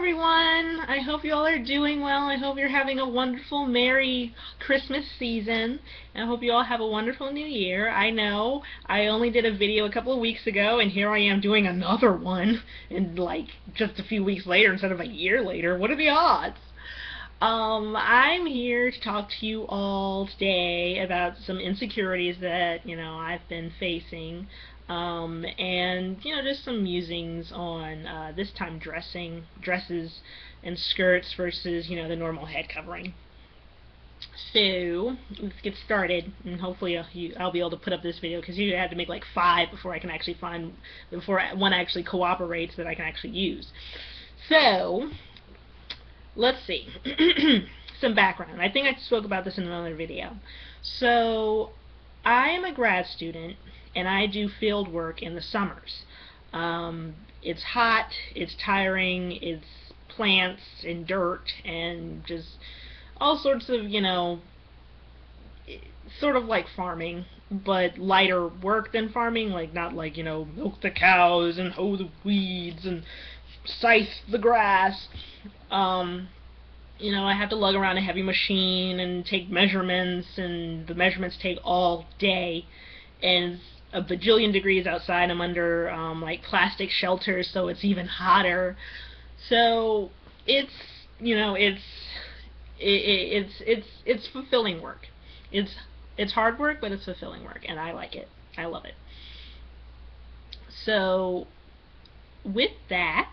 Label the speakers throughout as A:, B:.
A: everyone. I hope you all are doing well. I hope you're having a wonderful, Merry Christmas season. And I hope you all have a wonderful New Year. I know I only did a video a couple of weeks ago, and here I am doing another one, and like just a few weeks later instead of a year later. What are the odds? I'm here to talk to you all today about some insecurities that, I've been facing, and, just some musings on, this time dresses and skirts versus, the normal head covering. So, let's get started, and hopefully I'll be able to put up this video, because usually I have to make like 5 before I can actually before one actually cooperates that I can actually use. So, let's see. Some background. I think I spoke about this in another video. So, I am a grad student, and I do field work in the summers. It's hot, it's tiring, it's plants and dirt, and just all sorts of, sort of like farming, but lighter work than farming, like not like, milk the cows and hoe the weeds and scythe the grass. I have to lug around a heavy machine and take measurements, and the measurements take all day, and it's a bajillion degrees outside. I'm under like plastic shelters, so it's even hotter. So it's it's fulfilling work. It's hard work, but it's fulfilling work, and I like it. I love it. So with that,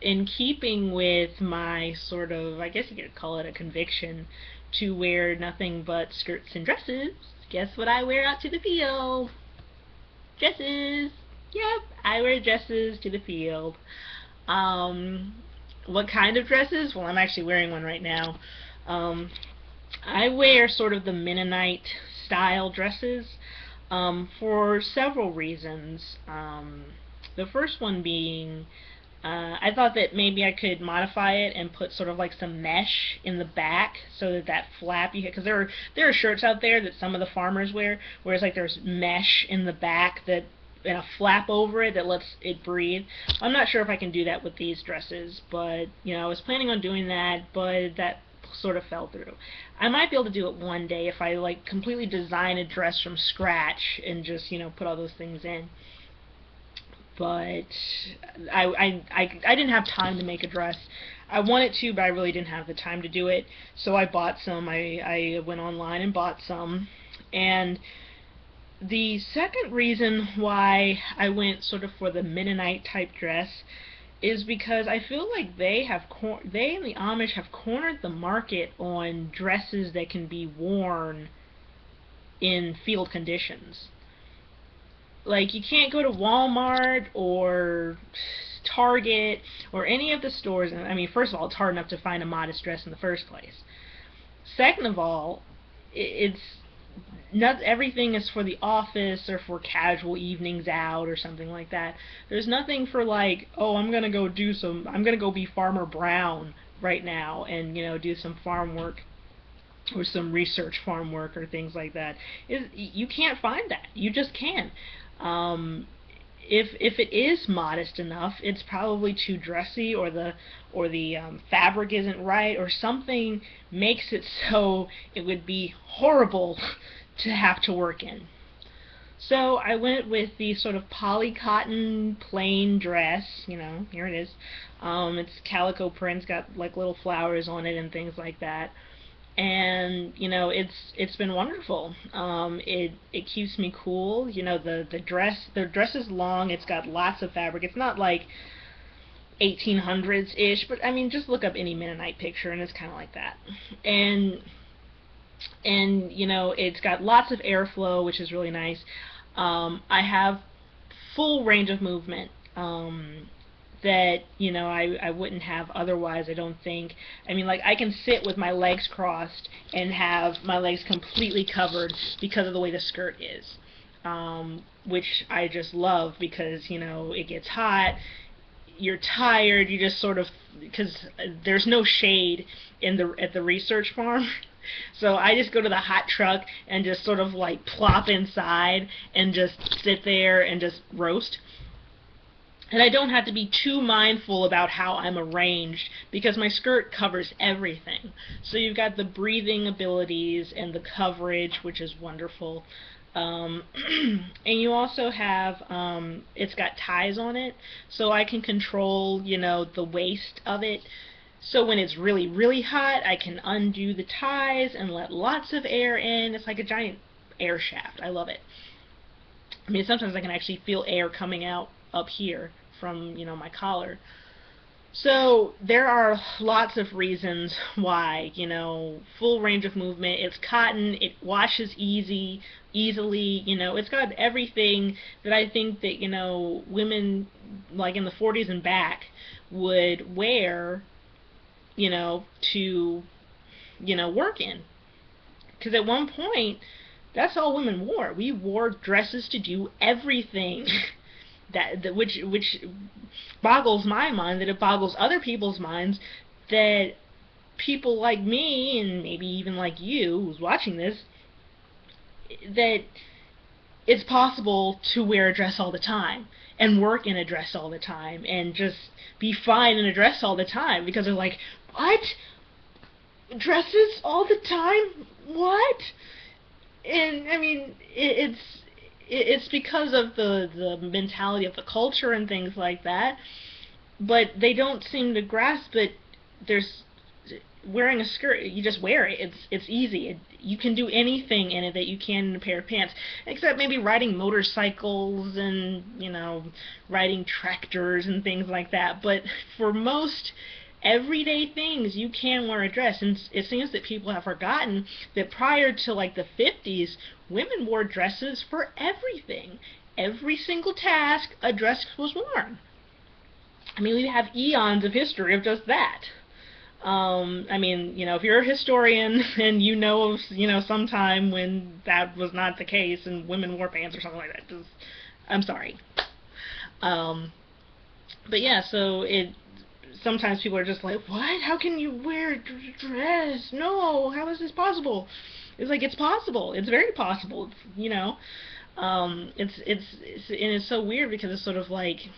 A: in keeping with my sort of, I guess you could call it a conviction, to wear nothing but skirts and dresses, guess what I wear out to the field? Dresses! Yep, I wear dresses to the field. What kind of dresses? Well, I'm actually wearing one right now. I wear sort of the Mennonite style dresses for several reasons. The first one being, I thought that maybe I could modify it and put sort of like some mesh in the back, so that flap you hit, because there are shirts out there that some of the farmers wear, where it's like there's mesh in the back and a flap over it that lets it breathe. I'm not sure if I can do that with these dresses, but I was planning on doing that, but that sort of fell through. I might be able to do it one day if I like completely design a dress from scratch and just put all those things in. But I didn't have time to make a dress. I wanted to, but I really didn't have the time to do it. So I bought some. I went online and bought some. And the second reason why I went sort of for the Mennonite type dress is because I feel like they and the Amish have cornered the market on dresses that can be worn in field conditions. Like, you can't go to Walmart or Target or any of the stores. I mean, first of all, it's hard enough to find a modest dress in the first place. Second of all, it's not everything is for the office or for casual evenings out or something like that. There's nothing for like, oh, I'm gonna go be Farmer Brown right now and do some farm work or some research farm work or things like that. You can't find that. You just can't. If it is modest enough, it's probably too dressy, or the fabric isn't right, or something makes it so it would be horrible to have to work in. So I went with the sort of poly cotton plain dress. Here it is. It's calico print, got like little flowers on it and things like that. And it's been wonderful. It keeps me cool. The dress is long. It's got lots of fabric. It's not like 1800s ish, but I mean, just look up any Mennonite picture and it's kind of like that. And it's got lots of airflow, which is really nice. I have full range of movement. That I wouldn't have otherwise, I don't think. I mean, like, I can sit with my legs crossed and have my legs completely covered because of the way the skirt is, which I just love, because it gets hot, you're tired, you just sort of, because there's no shade at the research farm. So I just go to the hot truck and just sort of like plop inside and just sit there and just roast. And I don't have to be too mindful about how I'm arranged because my skirt covers everything. So you've got the breathing abilities and the coverage, which is wonderful. Um, and you also have, it's got ties on it, so I can control, the waist of it. So when it's really, really hot, I can undo the ties and let lots of air in. It's like a giant air shaft. I love it. I mean, sometimes I can actually feel air coming out up here from, my collar. So there are lots of reasons why, full range of movement. It's cotton, it washes easily, it's got everything that I think that, women like in the 40s and back would wear, to, work in. Because at one point, that's all women wore. We wore dresses to do everything. Which boggles my mind, that it boggles other people's minds, that people like me and maybe even like you who's watching this, that it's possible to wear a dress all the time and work in a dress all the time and just be fine in a dress all the time, because they're like, what? Dresses all the time? What? And I mean, it's because of the mentality of the culture and things like that, but they don't seem to grasp that there's wearing a skirt, you just wear it. It's easy. You can do anything in it that you can in a pair of pants, except maybe riding motorcycles and, riding tractors and things like that. But for most everyday things, you can wear a dress. And it seems that people have forgotten that prior to like the 50s, women wore dresses for everything. Every single task, a dress was worn. I mean, we have eons of history of just that. I mean, if you're a historian and you know of, some time when that was not the case and women wore pants or something like that, just, I'm sorry. But yeah, so sometimes people are just like, what? How can you wear a dress? No, how is this possible? It's like, it's possible. It's very possible. And it's so weird because it's sort of like,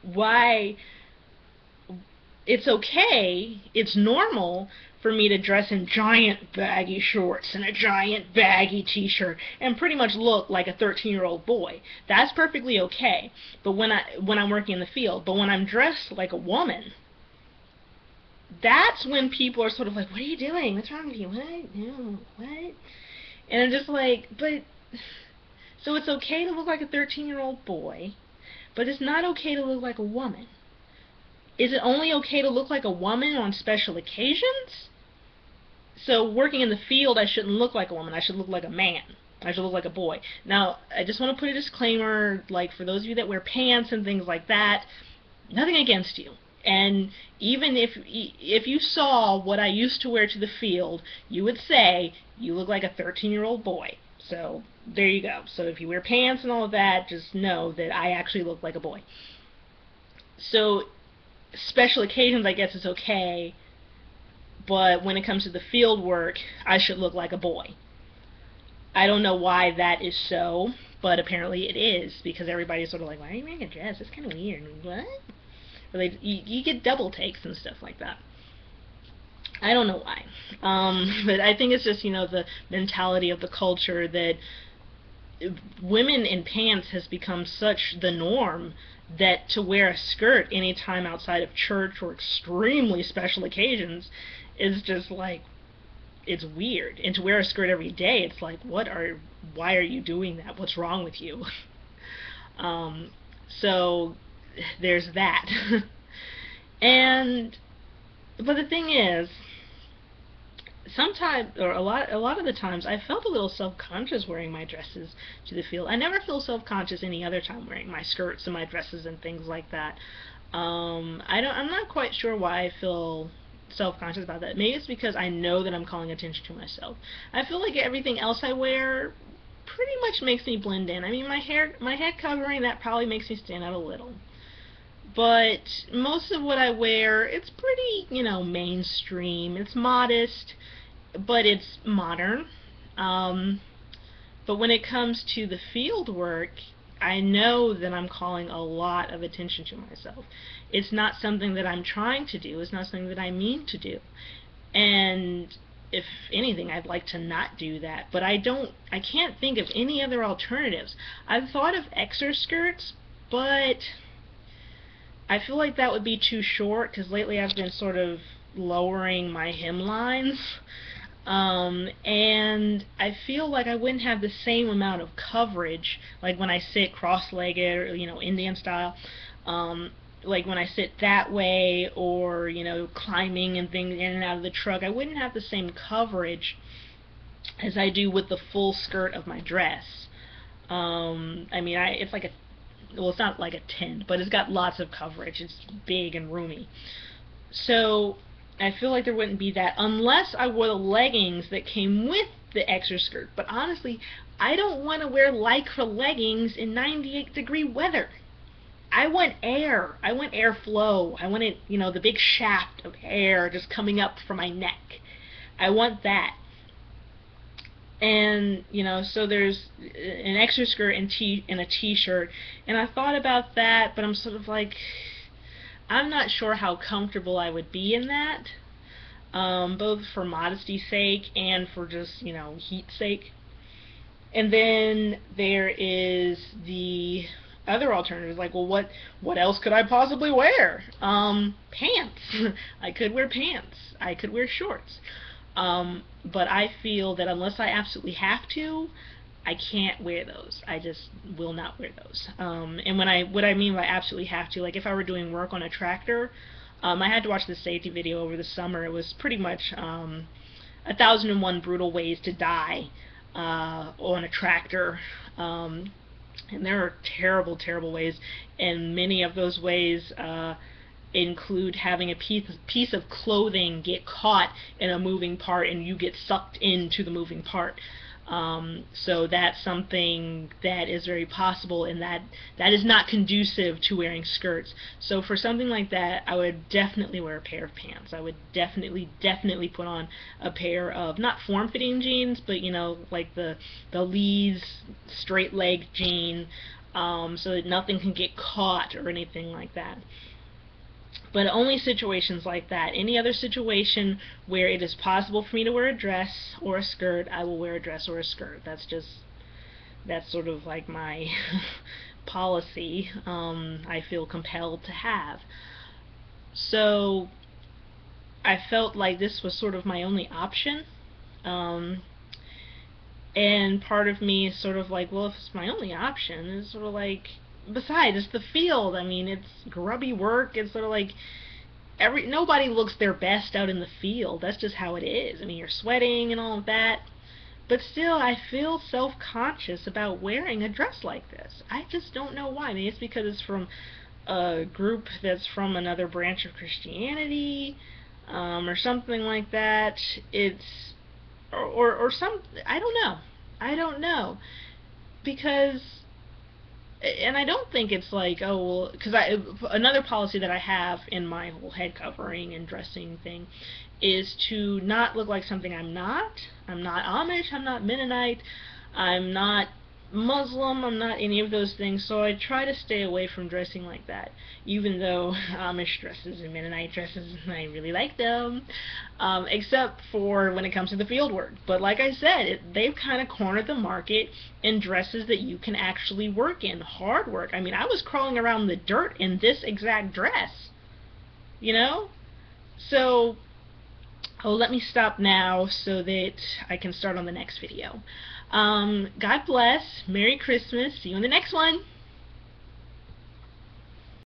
A: why? It's okay, it's normal for me to dress in giant baggy shorts and a giant baggy t-shirt and pretty much look like a 13-year-old boy. That's perfectly okay. But when I'm working in the field, but when I'm dressed like a woman, that's when people are sort of like, what are you doing? What's wrong with you? What? No, what? And I'm just like, but so it's okay to look like a 13-year-old boy, but it's not okay to look like a woman. Is it only okay to look like a woman on special occasions? So working in the field, I shouldn't look like a woman. I should look like a man. I should look like a boy. Now, I just want to put a disclaimer, like for those of you that wear pants and things like that, nothing against you. And even if you saw what I used to wear to the field, you would say, you look like a 13-year-old boy. So there you go. So if you wear pants and all of that, just know that I actually look like a boy. So special occasions, I guess, is okay, but when it comes to the field work, I should look like a boy. I don't know why that is so, but apparently it is, because everybody's sort of like, why are you wearing a dress? It's kind of weird. What? Or you get double takes and stuff like that. I don't know why. But I think it's just, the mentality of the culture that women in pants has become such the norm that to wear a skirt anytime outside of church or extremely special occasions is just like, it's weird. And to wear a skirt every day, it's like, why are you doing that? What's wrong with you? So there's that. But the thing is, sometimes, or a lot of the times, I felt a little self-conscious wearing my dresses to the field. I never feel self-conscious any other time wearing my skirts and my dresses and things like that. I'm not quite sure why I feel self-conscious about that. Maybe it's because I know that I'm calling attention to myself. I feel like everything else I wear pretty much makes me blend in. I mean, my head covering, that probably makes me stand out a little. But most of what I wear, it's pretty, mainstream. It's modest, but it's modern. But when it comes to the field work, I know that I'm calling a lot of attention to myself. It's not something that I'm trying to do. It's not something that I mean to do. And if anything, I'd like to not do that. But I can't think of any other alternatives. I've thought of exoskirts, but I feel like that would be too short, because lately I've been sort of lowering my hemlines. And I feel like I wouldn't have the same amount of coverage, like when I sit cross-legged or, Indian style, like when I sit that way, or, climbing and things in and out of the truck, I wouldn't have the same coverage as I do with the full skirt of my dress. I mean, it's like well, it's not like a tent, but it's got lots of coverage. It's big and roomy. So I feel like there wouldn't be that unless I wore the leggings that came with the exoskirt. But honestly, I don't want to wear lycra leggings in 98-degree weather. I want air. I want airflow. I want it, the big shaft of air just coming up from my neck. I want that. And, so there's an exoskirt and a t-shirt. And I thought about that, but I'm sort of like, I'm not sure how comfortable I would be in that, both for modesty's sake and for just, heat's sake. And then there is the other alternative, like, well, what else could I possibly wear? Pants. I could wear pants. I could wear shorts. But I feel that unless I absolutely have to, I can't wear those. I just will not wear those. And what I mean by absolutely have to, like if I were doing work on a tractor, I had to watch this safety video over the summer. It was pretty much 1,001 brutal ways to die on a tractor. And there are terrible, terrible ways, and many of those ways include having a piece of clothing get caught in a moving part and you get sucked into the moving part. So that's something that is very possible, and that is not conducive to wearing skirts. So for something like that, I would definitely wear a pair of pants. I would definitely put on a pair of, not form-fitting jeans, but like the Lee's straight leg jean, so that nothing can get caught or anything like that. But only situations like that. Any other situation where it is possible for me to wear a dress or a skirt, I will wear a dress or a skirt. That's sort of like my policy I feel compelled to have. So I felt like this was sort of my only option. And part of me is sort of like, well, if it's my only option, it's sort of like, besides, it's the field. I mean, it's grubby work. It's sort of like nobody looks their best out in the field. That's just how it is. I mean, you're sweating and all of that. But still, I feel self-conscious about wearing a dress like this. I just don't know why. I mean, it's because it's from a group that's from another branch of Christianity, or something like that. It's or some, I don't know, because, and I don't think it's like, oh, well, because another policy that I have in my whole head covering and dressing thing is to not look like something I'm not. I'm not Amish, I'm not Mennonite, I'm not Muslim, I'm not any of those things, so I try to stay away from dressing like that, even though Amish dresses and Mennonite dresses, I really like them, except for when it comes to the field work. But like I said, they've kind of cornered the market in dresses that you can actually work in, hard work. I mean, I was crawling around the dirt in this exact dress, So, let me stop now so that I can start on the next video. God bless. Merry Christmas. See you in the next one.